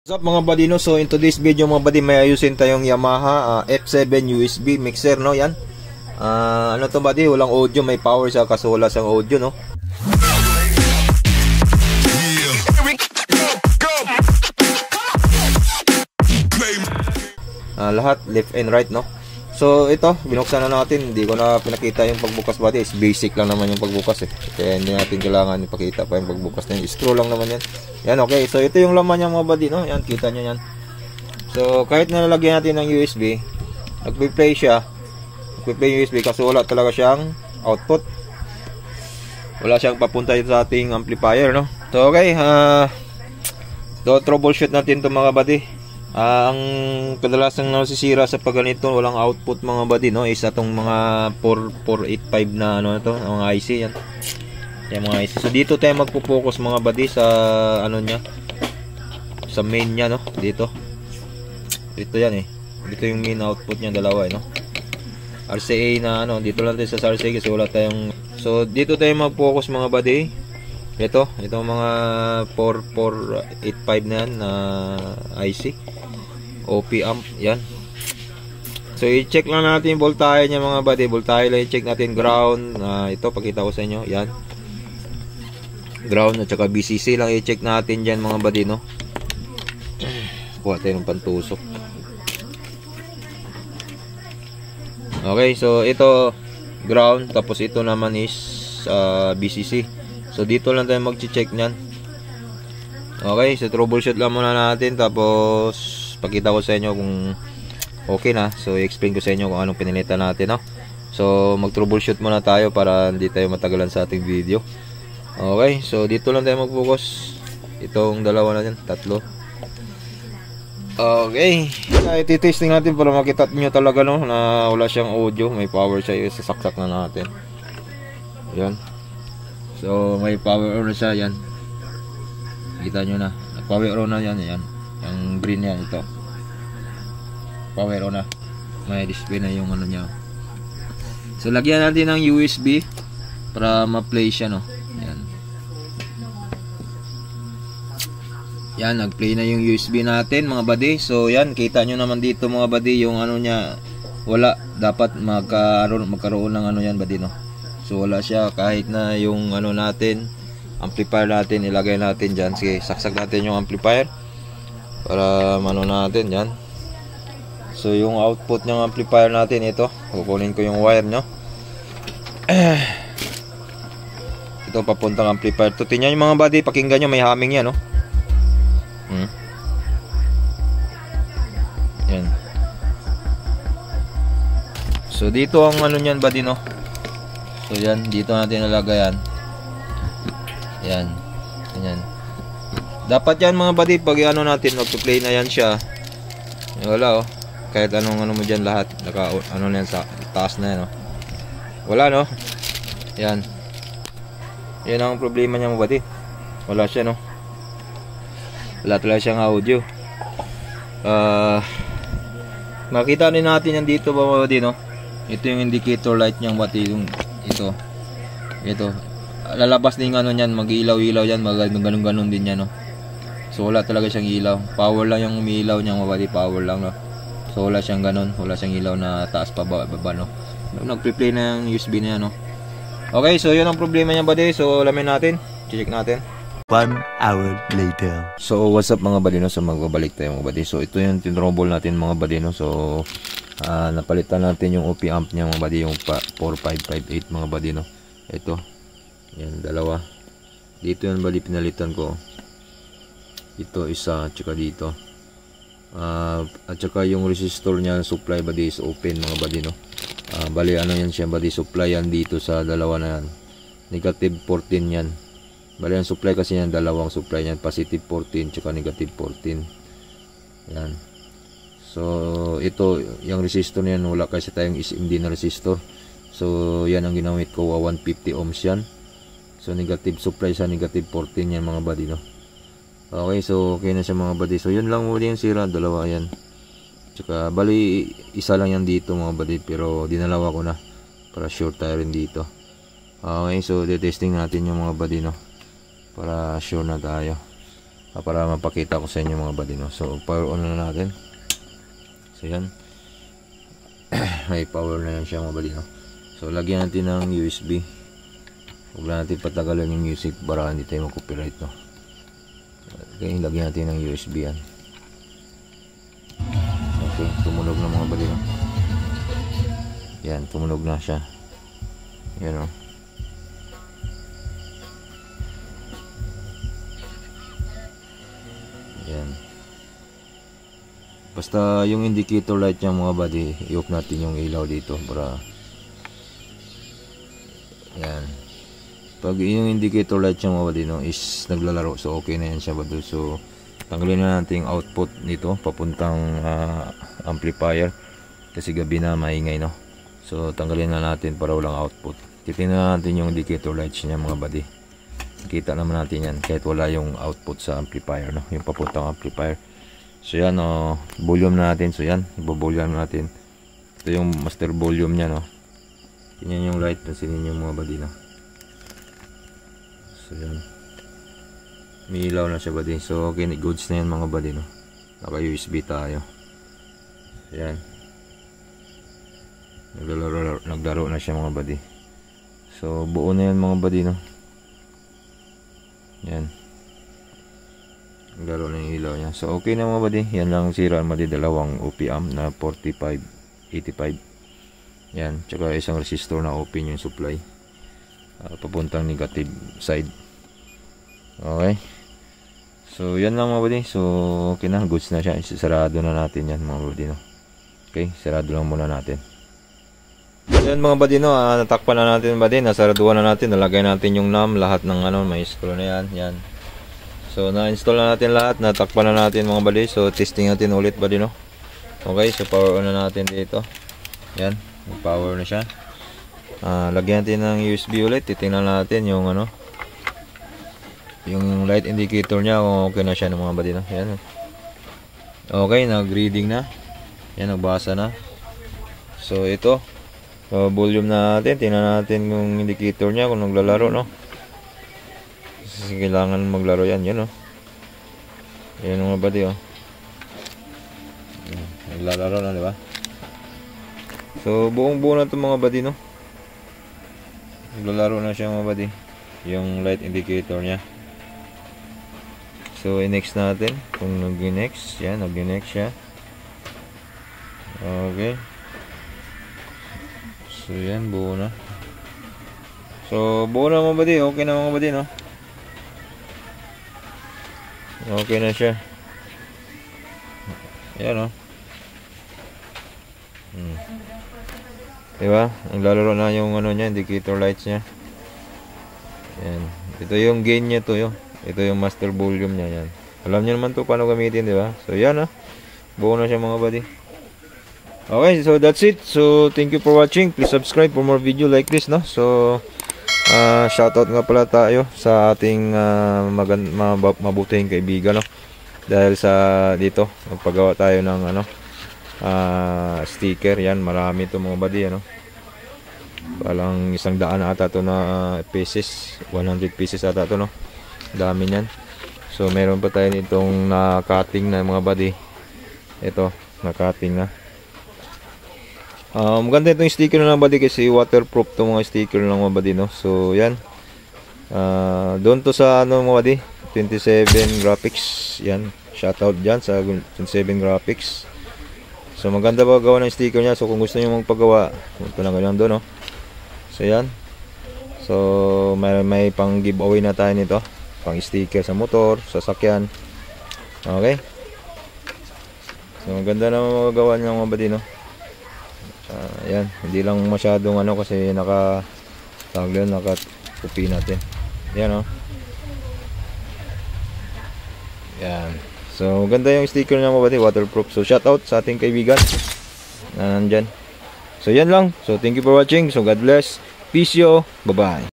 What's up mga buddy, no? So in today's video mga buddy, may ayusin tayong Yamaha F7 USB mixer, no? Yan. Ano to buddy, walang audio, may power siya kaso wala siyang audio, no? Lahat left and right, no? So ito, binuksan na natin. Hindi ko na pinakita yung pagbukas buddy. It's basic lang naman yung pagbukas eh. Kaya hindi natin kailangan ipakita pa yung pagbukas na yung screw lang naman yan. Yan, okay. So ito yung laman niya mga buddy, no? Yan, kita nyo yan. So kahit nalalagyan natin ng USB, nagpi-play siya. Nagpi-play yung USB kasi wala talaga siyang output. Wala siyang papunta sa ating amplifier, no? So okay, so troubleshoot natin ito mga buddy. Ang kadalasang nasisira sa pagganito, walang output mga buddy, no, is atong mga 4485 na ano to, mga IC yan. Yan mga IC. So dito tayo magpo-focus mga buddy sa ano niya, sa main niya, no, dito. Dito yan eh. Dito yung main output niya, dalawa eh, no. RCA na ano, dito lang tayo sa RCA kasi wala tayong. So dito tayo mag-focus mga buddy. Ito mga 4485 na yan na IC. OP amp, yan. So i-check lang natin yung voltahe niya mga buddy. Voltahe lang i-check natin, ground. Ito pakita ko sa inyo, yan. Ground at saka BCC lang i-check natin dyan mga buddy, no. Kuha tayo ng pantusok. Okay, so ito ground, tapos ito naman is BCC. So dito lang tayo mag-check niyan. Okay, so troubleshoot lang muna natin, tapos pakita ko sa inyo kung okay na. So i-explain ko sa inyo kung anong pinilitan natin, no? So mag-troubleshoot muna tayo para hindi tayo matagalan sa ating video. Okay, so dito lang tayo mag-focus. Itong dalawa na yan, tatlo. Okay, i-testing natin para makita nyo talaga, no, na wala siyang audio, may power siya. Isasaksak na natin. Yan. So may power on na siya, yan. Kita nyo na, power on na yan, yan. Yung green yan, ito. Power on na. May display na yung ano niya. So lagyan natin ng USB para ma-play siya, no. Yan. Yan, nag-play na yung USB natin mga buddy. So yan, kita nyo naman dito mga buddy, yung ano niya, wala. Dapat magkaroon ng ano yan buddy, no. So wala siya, kahit na yung ano natin, amplifier natin, ilagay natin dyan. Sige, saksak natin yung amplifier para mano natin yan. So yung output ng amplifier natin, ito, kukunin ko yung wire nyo. Ito papuntang amplifier to. Tingnan yung mga buddy, pakinggan nyo, may humming yan, no. Yan. So dito ang ano nyan buddy, no. So yan, dito natin nalagay yan. Yan. Yan. Dapat yan mga buddy, pag ano natin, magpo-play na yan siya. Wala, oh. Kahit anong ano mo dyan lahat, naka ano na yan sa taas na yan, oh. Wala, no. Yan. Yan ang problema niya mga buddy. Wala siya, no. Wala talaga siyang audio. Makita rin natin yan dito mga buddy, no. Ito yung indicator light niyang buddy, yung ito lalabas din ano niyan, mag-ilaw-ilaw yan, ganun-ganun din yan, no. So wala talaga siyang ilaw, power lang yung umiilaw niya mga buddy, power lang, no. So wala siyang ganun, wala siyang ilaw na taas pa baba, no. Nag-pre-play na yung USB na yan, no. Okay, so yun ang problema niya buddy. So alamin natin, check natin. 1 hour later. So what's up mga buddy, no. So magbabalik tayo mga buddy. So ito yung tinrouble natin mga buddy, no. So napalitan natin yung OP amp niya mga buddy, yung 4558 mga buddy, no. Ito, yan, dalawa. Dito yan buddy, pinalitan ko. Ito isa, tsaka dito. At saka yung resistor niya, supply buddy, is open mga buddy, no. Bali ano yan siya buddy, supply yan dito sa dalawa na yan. Negative 14 yan. Bali ang supply kasi yan, dalawang supply yan, positive 14 tsaka negative 14. Yan. So ito, yung resistor niyan, wala kasi tayong SMD na resistor. So yan ang ginamit ko, 150 ohms yan. So negative supply sa negative 14 yan mga buddy, no. Okay, so okay na siya mga buddy. So yun lang muli yung sira, dalawa yan. Tsaka bali isa lang yan dito mga buddy, pero dinalawa ko na para sure tayo rin dito. Okay, so detesting natin yung mga buddy, no, para sure na tayo. para mapakita ko sa inyo mga buddy, no? So power on na natin. So yan. May power na yan siya mga buddy, no? So lagyan natin ng USB. Huwag na natin patagalan yung music para hindi tayo mag-copyright, no? Okay, lagyan natin ng USB yan. Okay, tumunog na mga buddy, no? Yan, tumunog na siya. Yan, no? Yan. Basta yung indicator light niya mga buddy, i-off natin yung ilaw dito para yan. Pag yung indicator light niya mga buddy, no, is naglalaro, so okay na yan siya buddy. So tanggalin na natin yung output nito papuntang amplifier kasi gabi na maingay, no. So tanggalin na natin para walang output. Titingnan natin yung indicator lights niya mga buddy. Kita naman natin yan kahit wala yung output sa amplifier, no, yung papuntang amplifier. So yan, volume natin. So yan, ibo-volume natin. Ito yung master volume niya, no. Yan yung light na sinin yung mga buddy, no. So yan, may ilaw na siya buddy. So okay, goods na yan mga buddy, no. Naka USB tayo. So yan, naglaro na siya mga buddy. So buo na yan mga buddy, no. Yan, naglaro na yung ilaw niya. So okay na mga buddy. Yan lang sira mga buddy, dalawang OP-amp na 4585. Yan, tsaka isang resistor na open yung supply, papuntang negative side. Okay, so yan lang mga buddy. So okay na, goods na siya. Isasarado na natin yan mga buddy, no. Okay, sarado lang muna natin. Yan mga buddy, no, natakpan na natin buddy, nasaraduhan na natin, nalagay natin yung NAM, lahat ng may screw na yan. Yan, so na-install na natin lahat, natakpan na natin mga buddy. So testing natin ulit buddy, no. Okay, so power on na natin dito. Yan, power na siya. Lagyan natin ng USB ulit, titingnan natin yung yung light indicator niya kung okay na siya ng mga buddy, no. Yan, okay, nag-reading na. Yan, nagbasa na. So ito, volume natin, tingnan natin yung indicator niya kung naglalaro, no. Kasi kailangan maglaro yan, yun, no. Yan mga buddy, naglalaro na, di ba? So buong buo na ito mga buddy, no. Naglalaro na siya mga buddy, yung light indicator niya. So i-next natin kung nag-next. Yan, nag-next siya. Okay, so yan, buo na. So buo na mga buddy, okay na mga buddy, no. Okay na siya. Yan, no. Diba? Naglalaro na yung niya, indicator lights niya. Yan. Ito yung gain niya to, yo. Ito yung master volume niya, yan. Alam niyo naman to paano gamitin, diba? So yan, buo na siya mga buddy. Okay, so that's it. So thank you for watching. Please subscribe for more video like this, no. So shoutout nga pala tayo sa ating mabutihing kaibigan, no. Dahil sa dito, magpagawa tayo ng sticker. Yan, marami to mga buddy, Palang 100 ata to na pieces, 100 pieces ata to, no. Dami niyan. So meron pa tayo nitong na-cutting na mga buddy. Ito, na-cutting na. Maganda itong sticker na buddy kasi waterproof to mga sticker lang mga buddy, no. So yan, doon to sa mga buddy, 27 graphics. Yan, shoutout dyan sa 27 graphics. So maganda ba gawa ng sticker niya. So kung gusto niyo magpagawa, punta na ganyan doon, no. So yan, so may pang giveaway na tayo nito, pang sticker sa motor, sa sasakyan. Okay, so maganda na magagawa niya mga buddy, no. Yan, hindi lang masyadong kasi naka-copy natin. Yan, yan. So ganda yung sticker niya mga buddy, waterproof. So shout out sa ating kaibigan na nandyan. So yan lang. So thank you for watching. So God bless. Peace yo. Bye bye.